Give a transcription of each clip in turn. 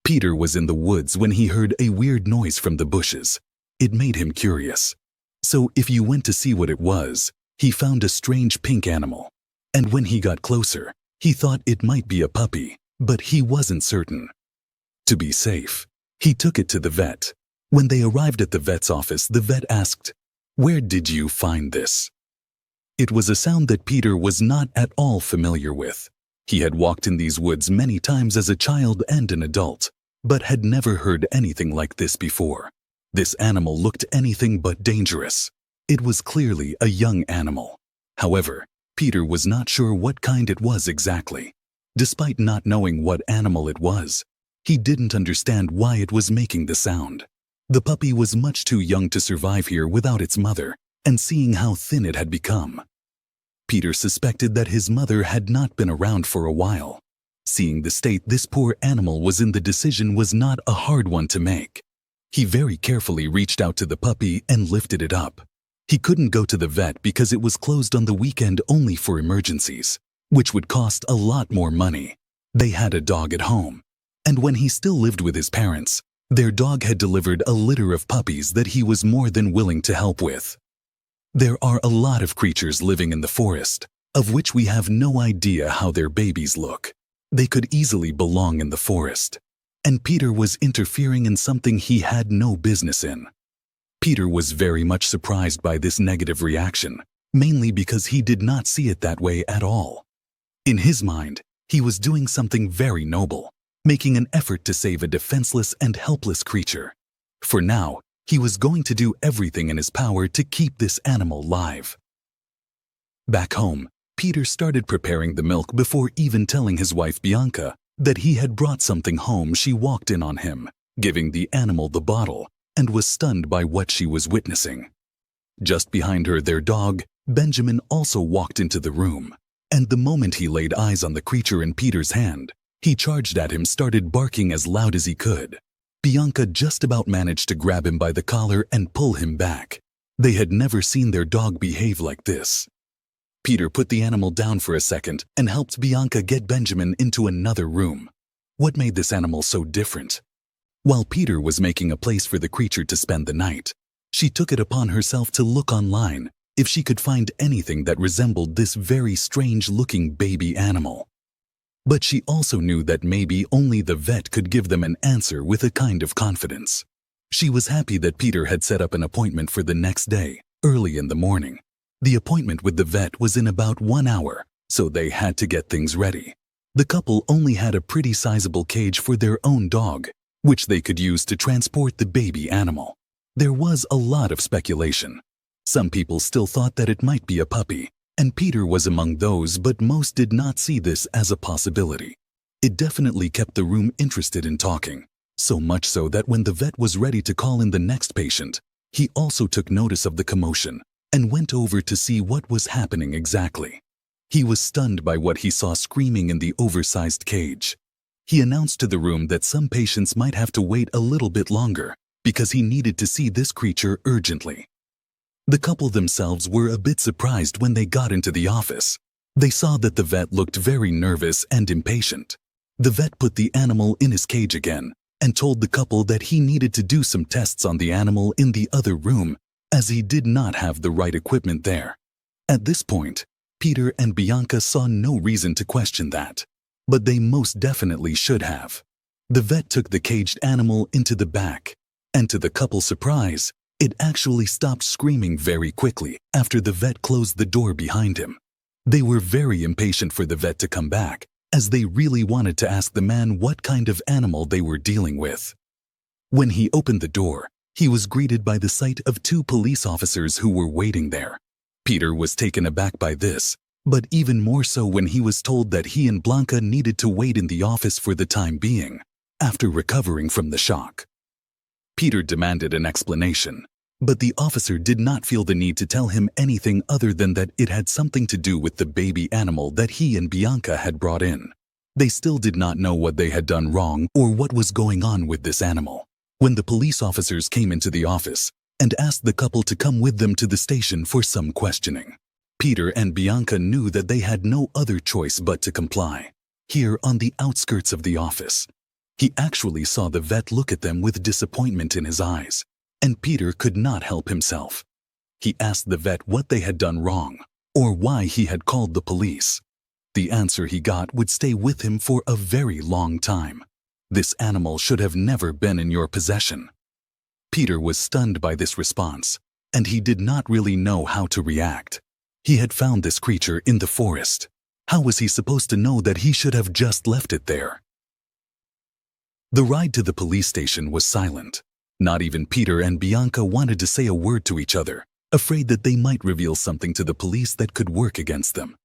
Peter was in the woods when he heard a weird noise from the bushes. It made him curious. So if you went to see what it was, he found a strange pink animal. And when he got closer, he thought it might be a puppy, but he wasn't certain. To be safe, he took it to the vet. When they arrived at the vet's office, the vet asked, "Where did you find this?" It was a sound that Peter was not at all familiar with. He had walked in these woods many times as a child and an adult, but had never heard anything like this before. This animal looked anything but dangerous. It was clearly a young animal. However, Peter was not sure what kind it was exactly. Despite not knowing what animal it was, he didn't understand why it was making the sound. The puppy was much too young to survive here without its mother, and seeing how thin it had become, Peter suspected that his mother had not been around for a while. Seeing the state this poor animal was in, the decision was not a hard one to make. He very carefully reached out to the puppy and lifted it up. He couldn't go to the vet because it was closed on the weekend only for emergencies, which would cost a lot more money. They had a dog at home, and when he still lived with his parents, their dog had delivered a litter of puppies that he was more than willing to help with. There are a lot of creatures living in the forest, of which we have no idea how their babies look. They could easily belong in the forest, and Peter was interfering in something he had no business in. Peter was very much surprised by this negative reaction, mainly because he did not see it that way at all. In his mind, he was doing something very noble, making an effort to save a defenseless and helpless creature. For now, he was going to do everything in his power to keep this animal alive. Back home, Peter started preparing the milk before even telling his wife Bianca that he had brought something home. She walked in on him, giving the animal the bottle, and was stunned by what she was witnessing. Just behind her, their dog, Benjamin, also walked into the room, and the moment he laid eyes on the creature in Peter's hand, he charged at him, started barking as loud as he could. Bianca just about managed to grab him by the collar and pull him back. They had never seen their dog behave like this. Peter put the animal down for a second and helped Bianca get Benjamin into another room. What made this animal so different? While Peter was making a place for the creature to spend the night, she took it upon herself to look online if she could find anything that resembled this very strange-looking baby animal. But she also knew that maybe only the vet could give them an answer with a kind of confidence. She was happy that Peter had set up an appointment for the next day, early in the morning. The appointment with the vet was in about 1 hour, so they had to get things ready. The couple only had a pretty sizable cage for their own dog, which they could use to transport the baby animal. There was a lot of speculation. Some people still thought that it might be a puppy, and Peter was among those, but most did not see this as a possibility. It definitely kept the room interested in talking, so much so that when the vet was ready to call in the next patient, he also took notice of the commotion and went over to see what was happening exactly. He was stunned by what he saw screaming in the oversized cage. He announced to the room that some patients might have to wait a little bit longer because he needed to see this creature urgently. The couple themselves were a bit surprised when they got into the office. They saw that the vet looked very nervous and impatient. The vet put the animal in his cage again and told the couple that he needed to do some tests on the animal in the other room, as he did not have the right equipment there. At this point, Peter and Bianca saw no reason to question that, but they most definitely should have. The vet took the caged animal into the back, and to the couple's surprise, it actually stopped screaming very quickly after the vet closed the door behind him. They were very impatient for the vet to come back, as they really wanted to ask the man what kind of animal they were dealing with. When he opened the door, he was greeted by the sight of 2 police officers who were waiting there. Peter was taken aback by this, but even more so when he was told that he and Blanca needed to wait in the office for the time being, after recovering from the shock. Peter demanded an explanation, but the officer did not feel the need to tell him anything other than that it had something to do with the baby animal that he and Bianca had brought in. They still did not know what they had done wrong or what was going on with this animal. When the police officers came into the office and asked the couple to come with them to the station for some questioning, Peter and Bianca knew that they had no other choice but to comply. Here on the outskirts of the office, He actually saw the vet look at them with disappointment in his eyes, and Peter could not help himself. He asked the vet what they had done wrong, or why he had called the police. The answer he got would stay with him for a very long time. This animal should have never been in your possession. Peter was stunned by this response, and he did not really know how to react. He had found this creature in the forest. How was he supposed to know that he should have just left it there? The ride to the police station was silent. Not even Peter and Bianca wanted to say a word to each other, afraid that they might reveal something to the police that could work against them.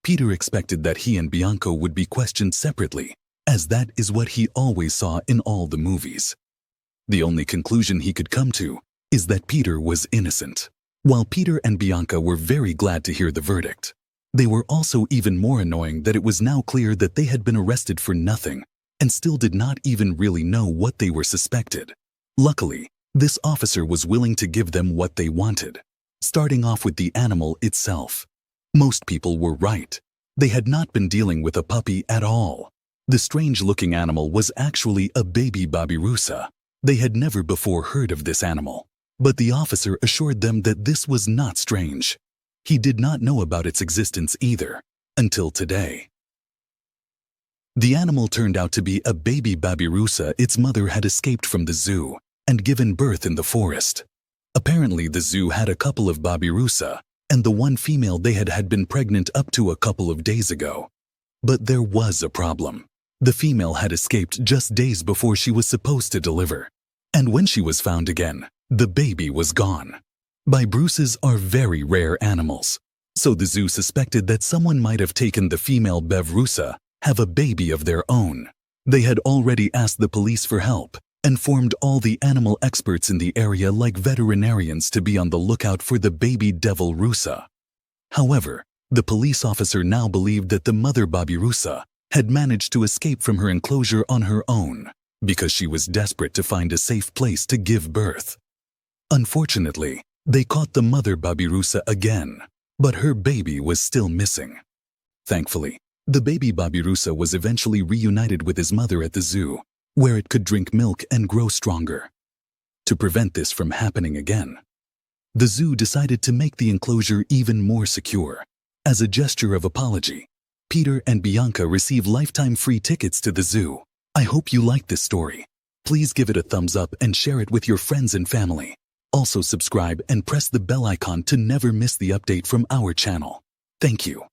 Peter expected that he and Bianca would be questioned separately, as that is what he always saw in all the movies. The only conclusion he could come to is that Peter was innocent. While Peter and Bianca were very glad to hear the verdict, they were also even more annoying that it was now clear that they had been arrested for nothing and still did not even really know what they were suspected. Luckily, this officer was willing to give them what they wanted, starting off with the animal itself. Most people were right. They had not been dealing with a puppy at all. The strange-looking animal was actually a baby babirusa. They had never before heard of this animal, but the officer assured them that this was not strange. He did not know about its existence either, until today. The animal turned out to be a baby babirusa. Its mother had escaped from the zoo and given birth in the forest. Apparently, the zoo had a couple of babirusa, and the one female they had been pregnant up to a couple of days ago. But there was a problem. The female had escaped just days before she was supposed to deliver, and when she was found again, the baby was gone. Babiruses are very rare animals, so the zoo suspected that someone might have taken the female babirusa, have a baby of their own. They had already asked the police for help and formed all the animal experts in the area like veterinarians to be on the lookout for the baby devil rusa. However, the police officer now believed that the mother babirusa had managed to escape from her enclosure on her own because she was desperate to find a safe place to give birth. Unfortunately, they caught the mother babirusa again, but her baby was still missing. Thankfully, the baby babirusa was eventually reunited with his mother at the zoo, where it could drink milk and grow stronger. To prevent this from happening again, the zoo decided to make the enclosure even more secure. As a gesture of apology, Peter and Bianca receive lifetime free tickets to the zoo. I hope you liked this story. Please give it a thumbs up and share it with your friends and family. Also subscribe and press the bell icon to never miss the update from our channel. Thank you.